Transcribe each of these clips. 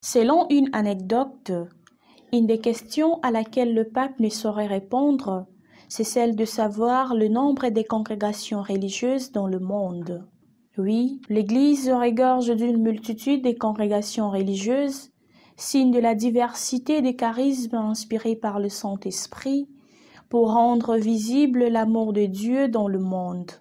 Selon une anecdote, une des questions à laquelle le pape ne saurait répondre, c'est celle de savoir le nombre des congrégations religieuses dans le monde. Oui, l'Église regorge d'une multitude de congrégations religieuses, signe de la diversité des charismes inspirés par le Saint-Esprit, pour rendre visible l'amour de Dieu dans le monde.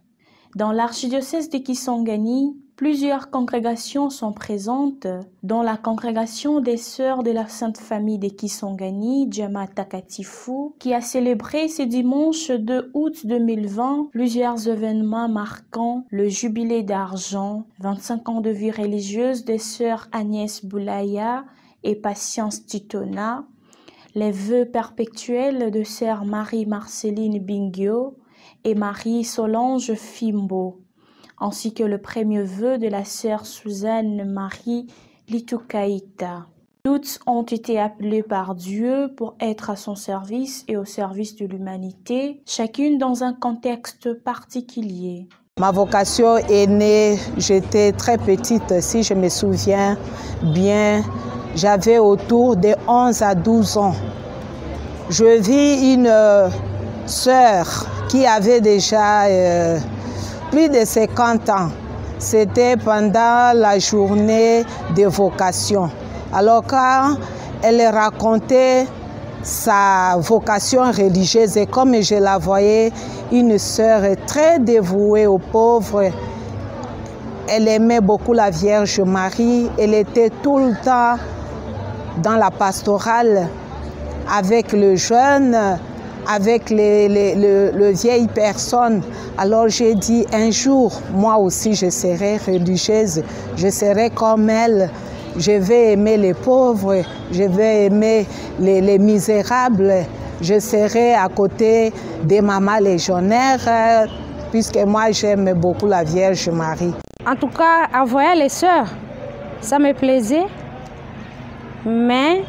Dans l'archidiocèse de Kisangani, plusieurs congrégations sont présentes, dont la congrégation des Sœurs de la Sainte Famille de Kisangani, Jama Takatifu, qui a célébré ce dimanche 2 août 2020 plusieurs événements marquant le jubilé d'argent, 25 ans de vie religieuse des Sœurs Agnès Boulaya et Patience Titona, les vœux perpétuels de Sœur Marie-Marceline Bingio et Marie-Solange Fimbo, ainsi que le premier vœu de la Sœur Suzanne-Marie Litukaïta. Toutes ont été appelées par Dieu pour être à son service et au service de l'humanité, chacune dans un contexte particulier. Ma vocation est née, j'étais très petite, si je me souviens bien. J'avais autour de 11 à 12 ans. Je vis une sœur qui avait déjà plus de 50 ans. C'était pendant la journée de vocation. Alors quand elle racontait sa vocation religieuse, et comme je la voyais, une sœur très dévouée aux pauvres, elle aimait beaucoup la Vierge Marie, elle était tout le temps dans la pastorale avec le jeune, avec les vieilles personnes. Alors j'ai dit, un jour, moi aussi je serai religieuse, je serai comme elle, je vais aimer les pauvres, je vais aimer les misérables, je serai à côté des mamans légionnaires, puisque moi j'aime beaucoup la Vierge Marie. En tout cas, envoyer les sœurs, ça me plaisait. Mais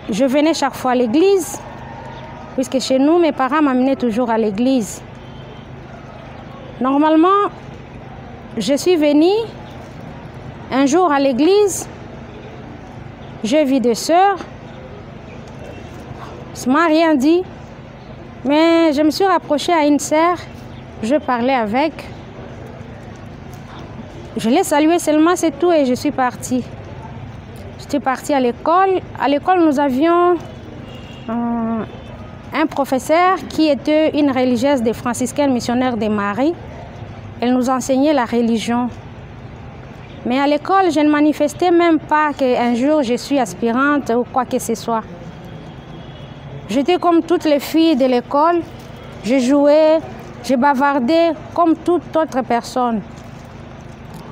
je venais chaque fois à l'église, puisque chez nous, mes parents m'amenaient toujours à l'église. Normalement, je suis venue un jour à l'église, j'ai vu des sœurs, ça ne m'a rien dit, mais je me suis rapprochée à une sœur, je parlais avec, je l'ai saluée seulement, c'est tout, et je suis partie. J'étais partie à l'école. À l'école, nous avions un professeur qui était une religieuse des franciscaines missionnaires de Marie. Elle nous enseignait la religion. Mais à l'école, je ne manifestais même pas qu'un jour je suis aspirante ou quoi que ce soit. J'étais comme toutes les filles de l'école. Je jouais, je bavardais comme toute autre personne.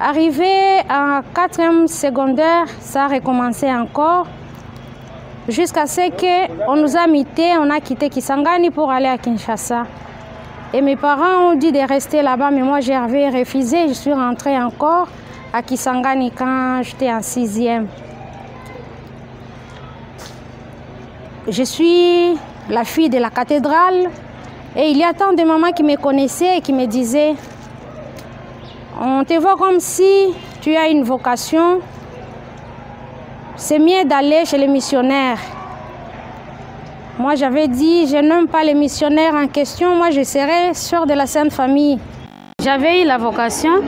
Arrivé en 4e secondaire, ça a recommencé encore, jusqu'à ce qu'on nous a mutés, on a quitté Kisangani pour aller à Kinshasa. Et mes parents ont dit de rester là-bas, mais moi j'avais refusé, je suis rentrée encore à Kisangani quand j'étais en 6e. Je suis la fille de la cathédrale et il y a tant de mamans qui me connaissaient et qui me disaient: on te voit comme si tu as une vocation, c'est mieux d'aller chez les missionnaires. Moi, j'avais dit, je n'aime pas les missionnaires en question, moi, je serai sœur de la Sainte Famille. J'avais eu la vocation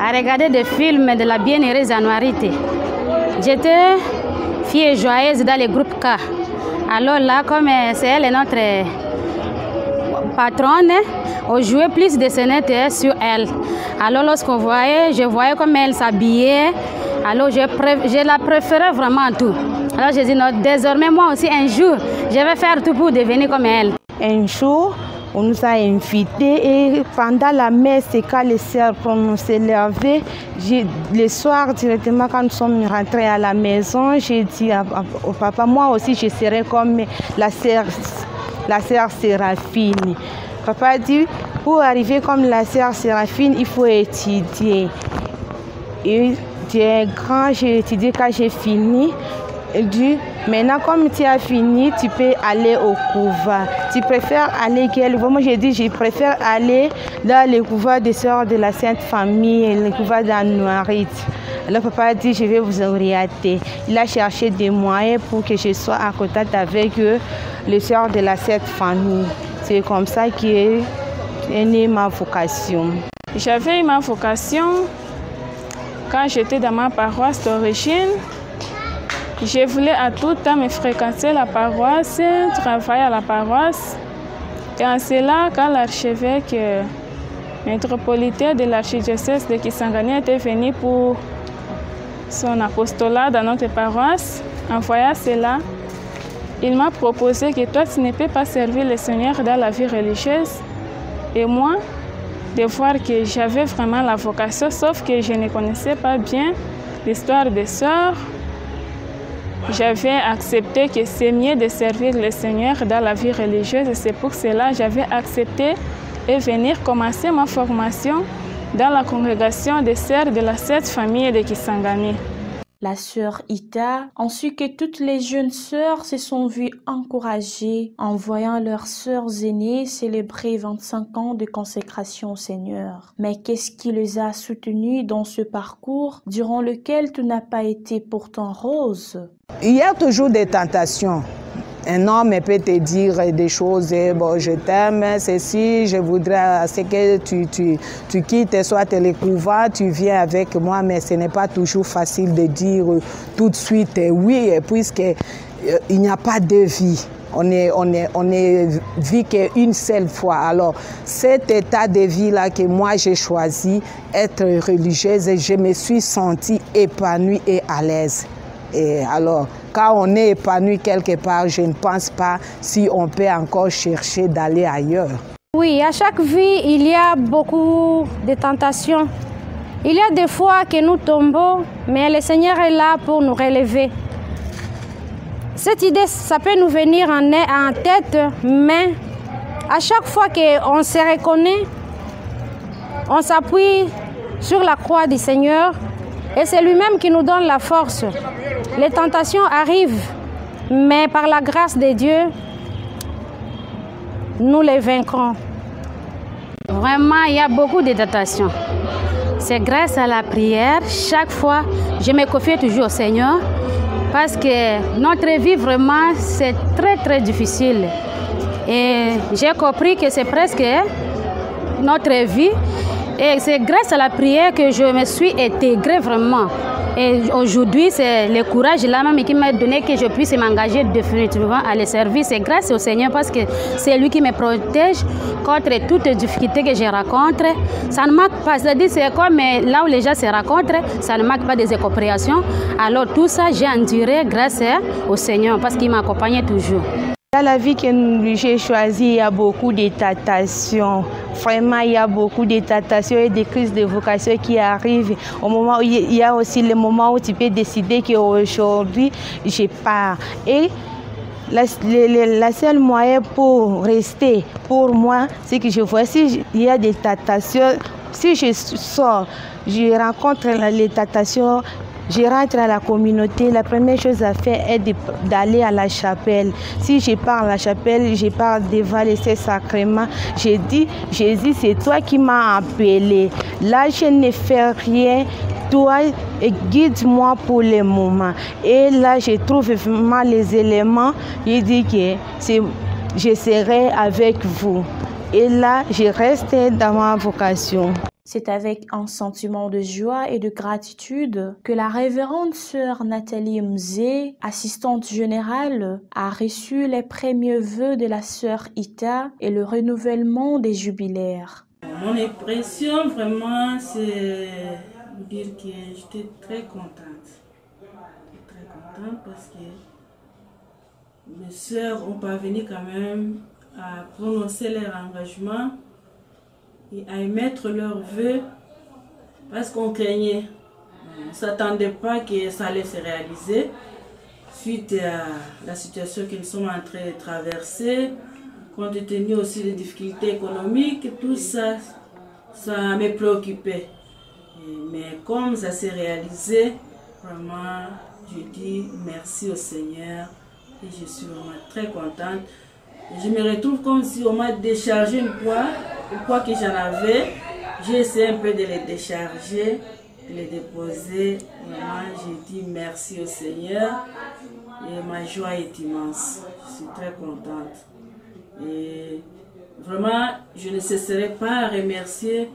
à regarder des films de la bienheureuse Anouarité. J'étais fille joyeuse dans le groupe K. Alors là, comme c'est elle notre patronne, on jouait plus de scénettes sur elle. Alors lorsqu'on voyait, je voyais comme elle s'habillait. Alors je la préférais vraiment tout. Alors j'ai dit non, désormais moi aussi un jour, je vais faire tout pour devenir comme elle. Un jour, on nous a invités et pendant la messe, quand les sœurs prononçaient leur vœux, le soir directement quand nous sommes rentrés à la maison, j'ai dit au papa, moi aussi je serai comme la sœur Séraphine. Papa a dit, pour arriver comme la sœur Séraphine, il faut étudier. Et j'ai grand, j'ai étudié quand j'ai fini. Il dit, maintenant comme tu as fini, tu peux aller au couvent. Tu préfères aller quel? Moi j'ai dit, je préfère aller dans le couvent des sœurs de la Sainte Famille, le couvent d'Anouarite. Alors papa a dit, je vais vous orienter. Il a cherché des moyens pour que je sois en contact avec les sœurs de la Sainte Famille. C'est comme ça qu'est née ma vocation. J'avais ma vocation quand j'étais dans ma paroisse d'origine. Je voulais à tout temps me fréquenter la paroisse, travailler à la paroisse. Et en cela, quand l'archevêque métropolitain de l'archidiocèse de Kisangani était venu pour son apostolat dans notre paroisse, en voyant cela, il m'a proposé que toi, tu ne peux pas servir le Seigneur dans la vie religieuse. Et moi, de voir que j'avais vraiment la vocation, sauf que je ne connaissais pas bien l'histoire des sœurs. J'avais accepté que c'est mieux de servir le Seigneur dans la vie religieuse et c'est pour cela que j'avais accepté et venir commencer ma formation dans la congrégation des sœurs de la Sainte Famille de Kisangani. La sœur Ita, ainsi que toutes les jeunes sœurs, se sont vues encouragées en voyant leurs sœurs aînées célébrer 25 ans de consécration au Seigneur. Mais qu'est-ce qui les a soutenues dans ce parcours durant lequel tout n'a pas été pourtant rose? Il y a toujours des tentations. Un homme peut te dire des choses, bon, je t'aime, ceci, je voudrais que tu quittes soit les couvents, tu viens avec moi, mais ce n'est pas toujours facile de dire tout de suite oui, puisqu'il n'y a pas de vie. On est vu qu'une seule fois. Alors, cet état de vie-là que moi j'ai choisi, être religieuse, je me suis sentie épanouie et à l'aise. Et alors, quand on est épanoui quelque part, je ne pense pas si on peut encore chercher d'aller ailleurs. Oui, à chaque vie, il y a beaucoup de tentations. Il y a des fois que nous tombons, mais le Seigneur est là pour nous relever. Cette idée, ça peut nous venir en tête, mais à chaque fois qu'on se reconnaît, on s'appuie sur la croix du Seigneur et c'est lui-même qui nous donne la force. Les tentations arrivent, mais par la grâce de Dieu, nous les vaincrons. Vraiment, il y a beaucoup de tentations. C'est grâce à la prière, chaque fois, je me confie toujours au Seigneur, parce que notre vie, vraiment, c'est très difficile. Et j'ai compris que c'est presque notre vie. Et c'est grâce à la prière que je me suis intégrée vraiment. Et aujourd'hui, c'est le courage là même qui m'a donné que je puisse m'engager définitivement à le servir. C'est grâce au Seigneur parce que c'est lui qui me protège contre toutes les difficultés que je rencontre. Ça ne manque pas, c'est-à-dire c'est comme là où les gens se rencontrent, ça ne manque pas des incompréhensions. Alors tout ça, j'ai enduré grâce au Seigneur parce qu'il m'accompagnait toujours. Dans la vie que j'ai choisie, il y a beaucoup de tentations. Vraiment, il y a beaucoup de tentations et des crises de vocation qui arrivent. Au moment où il y a aussi le moment où tu peux décider qu'aujourd'hui, je pars. Et la seule moyen pour rester, pour moi, c'est que je vois s'il y a des tentations. Si je sors, je rencontre les tentations. Je rentre à la communauté, la première chose à faire est d'aller à la chapelle. Si je pars à la chapelle, je pars devant les sacrements. Je dis, Jésus, c'est toi qui m'as appelé. Là, je ne fais rien. Toi, guide-moi pour le moment. Et là, je trouve vraiment les éléments. Je dis que je serai avec vous. Et là, je reste dans ma vocation. C'est avec un sentiment de joie et de gratitude que la révérende sœur Nathalie Mzé, assistante générale, a reçu les premiers vœux de la sœur Ita et le renouvellement des jubilaires. Mon impression vraiment, c'est de dire que j'étais très contente. Très contente parce que mes sœurs ont parvenu quand même à prononcer leur engagement et à émettre leurs vœux parce qu'on craignait. On ne s'attendait pas que ça allait se réaliser suite à la situation que nous sommes en train de traverser, compte tenu aussi des difficultés économiques, tout ça, ça me préoccupait. Mais comme ça s'est réalisé, vraiment, je dis merci au Seigneur et je suis vraiment très contente. Je me retrouve comme si on m'a déchargé une poids que j'en avais. J'ai essayé un peu de les décharger je l'ai déposé. Vraiment, j'ai dit merci au Seigneur et ma joie est immense. Je suis très contente. Et vraiment, je ne cesserai pas à remercier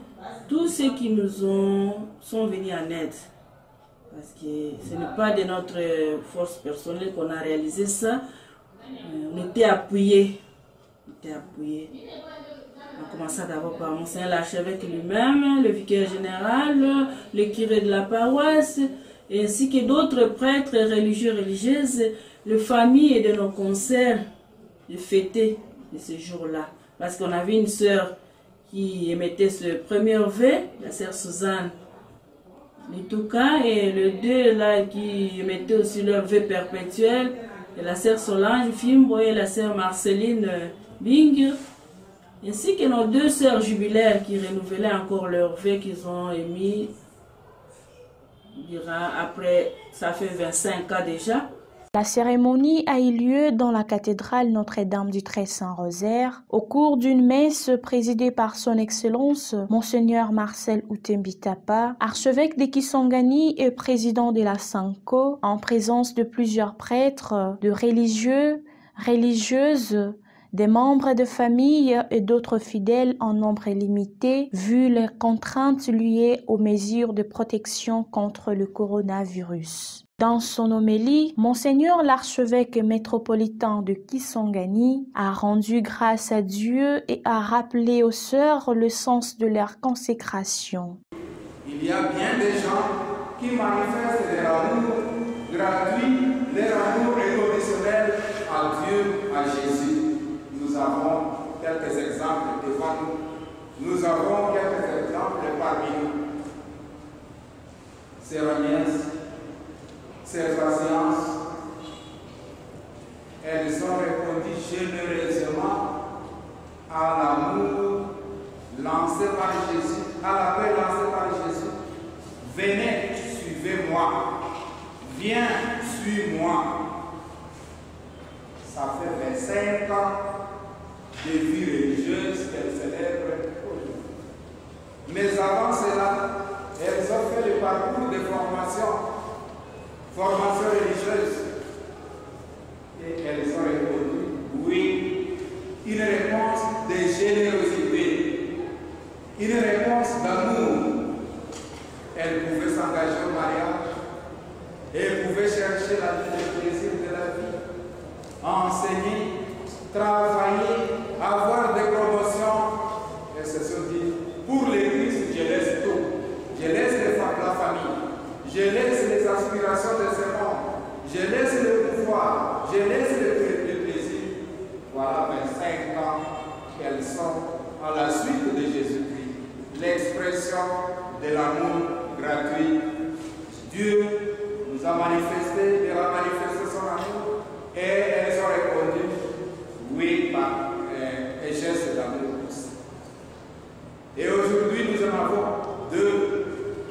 tous ceux qui nous sont venus en aide. Parce que ce n'est pas de notre force personnelle qu'on a réalisé ça. On était appuyés. On a commencé d'abord par Monseigneur l'archevêque lui-même, le vicaire général, le curé de la paroisse, ainsi que d'autres prêtres religieux, religieuses, les familles et de nos concerts de fêter de ce jour-là. Parce qu'on avait une sœur qui émettait ce premier vœu, la sœur Suzanne Litouka, et les deux là qui émettaient aussi leur vœu perpétuel, et la sœur Solange Fimbo et la sœur Marceline Bing, ainsi que nos deux sœurs jubilaires qui renouvelaient encore leur vœu qu'ils ont émis, après, ça fait 25 ans déjà. La cérémonie a eu lieu dans la cathédrale Notre-Dame du Très Saint-Rosaire au cours d'une messe présidée par son Excellence Monseigneur Marcel Outembitapa, archevêque de Kisangani et président de la SANCO, en présence de plusieurs prêtres, de religieux, religieuses, des membres de famille et d'autres fidèles en nombre limité, vu les contraintes liées aux mesures de protection contre le coronavirus. Dans son homélie, Monseigneur l'archevêque métropolitain de Kisangani a rendu grâce à Dieu et a rappelé aux sœurs le sens de leur consécration. Il y a bien des gens qui manifestent leur amour gratuit, leur amour inconditionnel à Dieu, à Jésus. Nous avons quelques exemples devant nous. Nous avons quelques exemples parmi nous. Sœur Agnès, Sœur Patience, elles ont répondu généreusement à l'amour lancé par Jésus, à l'appel lancé par Jésus. Venez, suivez-moi. Viens, suis-moi. Ça fait 25 ans de vie religieuse qu'elles célèbrent aujourd'hui. Mais avant cela, elles ont fait le parcours de formation religieuse. Et elles ont répondu oui, une réponse de générosité, une réponse d'amour. Elles pouvaient s'engager au mariage, elles pouvaient chercher le plaisir de la vie, enseigner, travailler, avoir des promotions. Elles se sont dit, pour l'Église, je laisse tout. Je laisse la famille, je laisse les aspirations de ce monde, je laisse le pouvoir, je laisse le plaisir. Voilà 25 ans qu'elles sont à la suite de Jésus-Christ, l'expression de l'amour gratuit. Dieu nous a manifesté, il a manifesté son amour et elles ont répondu oui par un geste d'amour aussi. Et aujourd'hui, nous en avons deux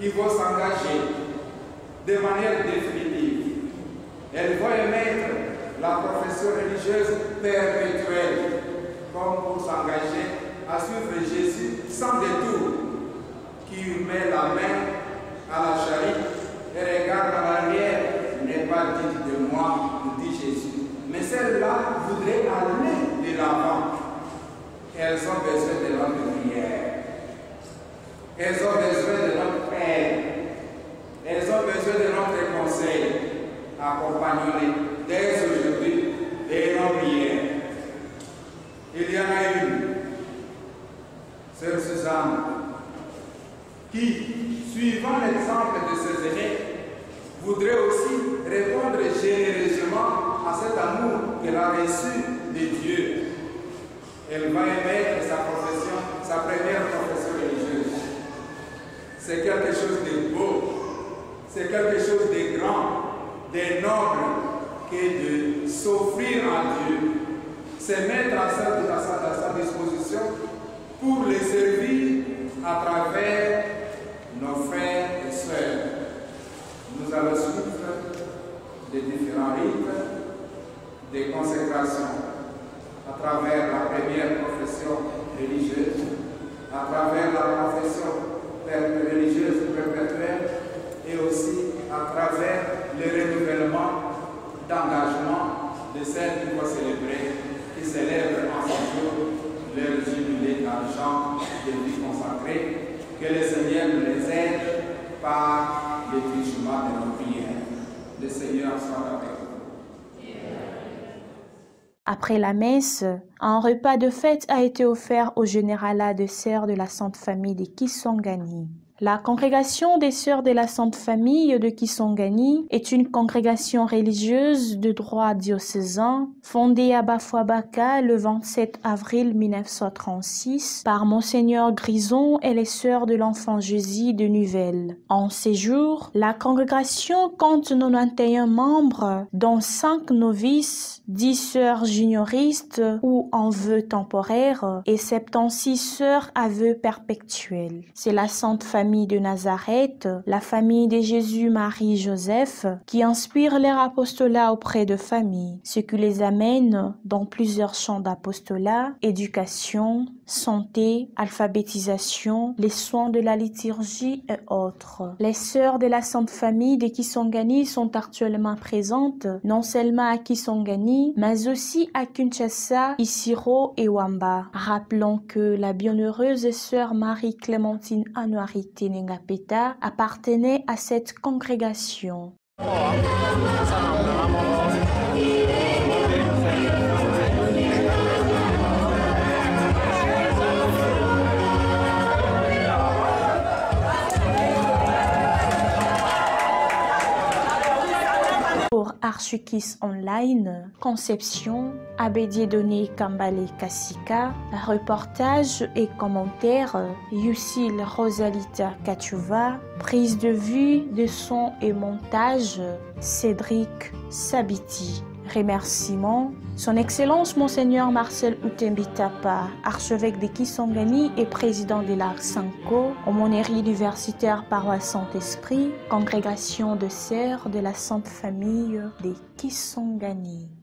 qui vont s'engager de manière définitive. Elles vont émettre la profession religieuse perpétuelle comme pour s'engager à suivre Jésus sans détour, qui met la main à la charite et regarde en arrière, n'est pas digne de moi, nous dit Jésus. Mais celles-là voudraient aller de l'avant. Elles ont besoin de notre prière. Elles ont besoin de notre aide. Elles ont besoin de notre conseil. Accompagnons-les dès aujourd'hui et non prières. Il y en a une, Sœur Suzanne, qui, suivant l'exemple de ses aînés, voudrait aussi répondre généreusement à cet amour qu'elle a reçu de Dieu. Elle va émettre sa profession, sa première profession religieuse. C'est quelque chose de beau, c'est quelque chose de grand, de noble, que de s'offrir à Dieu, se mettre à sa disposition pour les servir à travers nos frères et sœurs. Nous allons suivre les différents rites de consécration à travers la première profession religieuse, à travers la profession religieuse perpétuelle et aussi à travers le renouvellement d'engagement de celles qui vont célébrer, qui célèbrent en ce jour leur jubilé d'argent de vie consacrée. Que le Seigneur nous les aide par le truchement de nos prières. Le Seigneur soit avec vous. Après la messe, un repas de fête a été offert au généralat de sœurs de la Sainte Famille de Kisangani. La congrégation des Sœurs de la Sainte Famille de Kisangani est une congrégation religieuse de droit diocésain fondée à Bafuabaka le 27 avril 1936 par Monseigneur Grison et les Sœurs de l'Enfant Jésus de Nivelles. En ces jours, la congrégation compte 91 membres, dont 5 novices, 10 sœurs junioristes ou en vœu temporaire et 76 sœurs à vœu perpétuel. C'est la Sainte Famille de Nazareth, la famille de Jésus, Marie, Joseph, qui inspire leur apostolat auprès de familles, ce qui les amène dans plusieurs champs d'apostolat, éducation, santé, alphabétisation, les soins de la liturgie et autres. Les sœurs de la Sainte Famille de Kisangani sont actuellement présentes non seulement à Kisangani, mais aussi à Kinshasa, Isiro et Wamba. Rappelons que la bienheureuse sœur Marie-Clémentine Anuarité Nengapeta appartenait à cette congrégation. Pour Archukis Online, conception, Abediedoné Kambale Kassika, reportage et commentaires, Yusil Rosalita Kachuva, prise de vue, de son et montage, Cédric Sabiti. Remerciements, Son Excellence Monseigneur Marcel Utembitapa, archevêque de Kisangani et président de l'Arsanko, aumônerie universitaire paroisse Saint-Esprit, congrégation de sœurs de la Sainte Famille de Kisangani.